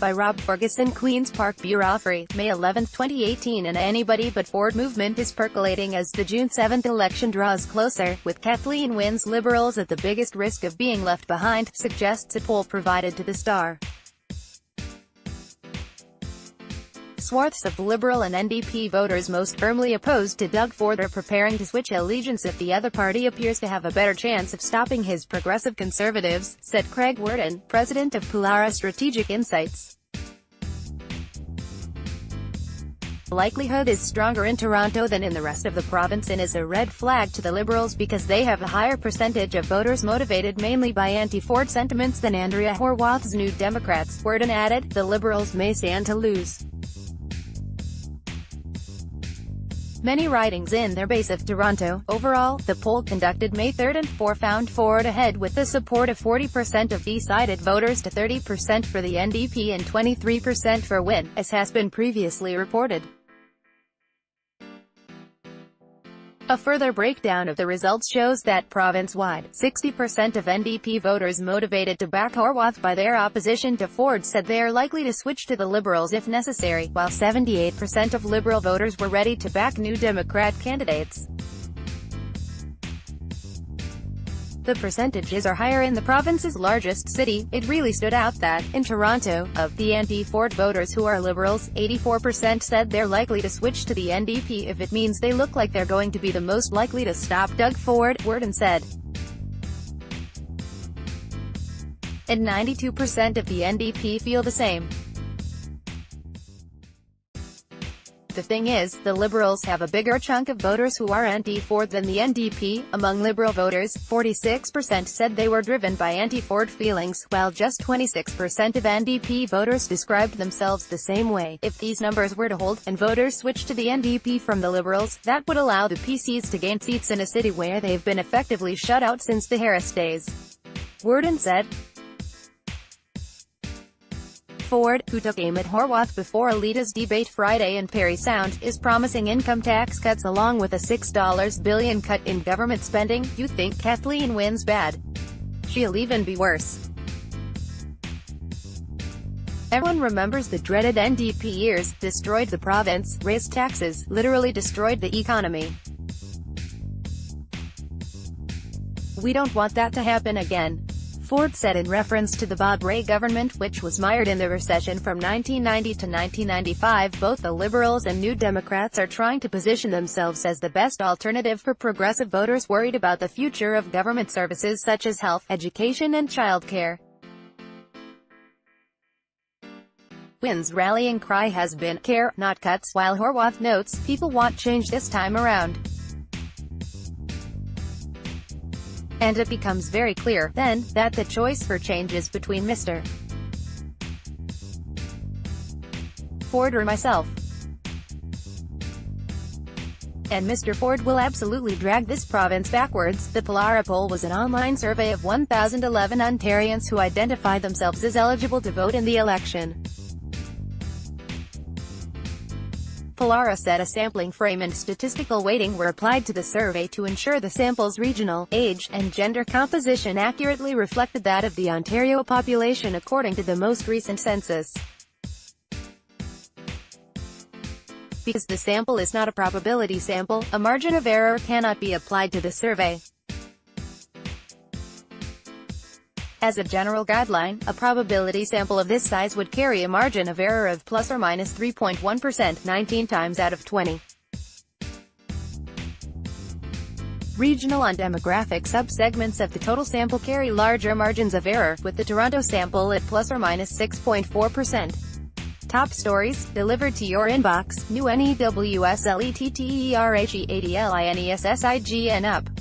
by Rob FergusonQueen's Park BureauFri, May 11, 2018. An anybody but Ford movement is percolating as the June 7 election draws closer, with Kathleen Wynne's Liberals at the biggest risk of being left behind, suggests a poll provided to the Star. Swaths of Liberal and NDP voters most firmly opposed to Doug Ford are preparing to switch allegiance if the other party appears to have a better chance of stopping his progressive Conservatives, said Craig Worden, president of Pollara Strategic Insights. The likelihood is stronger in Toronto than in the rest of the province and is a red flag to the Liberals because they have a higher percentage of voters motivated mainly by anti-Ford sentiments than Andrea Horwath's New Democrats. Worden added, the Liberals may stand to lose many ridings in their base of Toronto. Overall, the poll conducted May 3 and 4 found Ford ahead with the support of 40% of decided voters to 30% for the NDP and 23% for Wynne, as has been previously reported. A further breakdown of the results shows that province-wide, 60% of NDP voters motivated to back Horwath by their opposition to Ford said they are likely to switch to the Liberals if necessary, while 78% of Liberal voters were ready to back New Democrat candidates. The percentages are higher in the province's largest city. It really stood out that, in Toronto, of the anti-Ford voters who are Liberals, 84% said they're likely to switch to the NDP if it means they look like they're going to be the most likely to stop Doug Ford, Worden said. And 92% of the NDP feel the same. The thing is, the Liberals have a bigger chunk of voters who are anti-Ford than the NDP. Among Liberal voters, 46% said they were driven by anti-Ford feelings, while just 26% of NDP voters described themselves the same way. If these numbers were to hold, and voters switch to the NDP from the Liberals, that would allow the PCs to gain seats in a city where they've been effectively shut out since the Harris days. Worden said. Ford, who took aim at Horwath before a leaders debate Friday in Parry Sound, is promising income tax cuts along with a $6 billion cut in government spending. You think Kathleen Wynne's bad? She'll even be worse. Everyone remembers the dreaded NDP years, destroyed the province, raised taxes, literally destroyed the economy. We don't want that to happen again, Ford said in reference to the Bob Rae government, which was mired in the recession from 1990 to 1995. Both the Liberals and New Democrats are trying to position themselves as the best alternative for progressive voters worried about the future of government services such as health, education and childcare. Wynne's rallying cry has been, care, not cuts, while Horwath notes, people want change this time around. And it becomes very clear, then, that the choice for change is between Mr. Ford or myself. And Mr. Ford will absolutely drag this province backwards. The Pollara poll was an online survey of 1,011 Ontarians who identified themselves as eligible to vote in the election. Pollara said a sampling frame and statistical weighting were applied to the survey to ensure the sample's regional, age, and gender composition accurately reflected that of the Ontario population according to the most recent census. Because the sample is not a probability sample, a margin of error cannot be applied to the survey. As a general guideline, a probability sample of this size would carry a margin of error of plus or minus 3.1%, 19 times out of 20. Regional and demographic subsegments of the total sample carry larger margins of error, with the Toronto sample at plus or minus 6.4%. Top stories, delivered to your inbox, new NEWSLETTERHEADLINESSIGN up.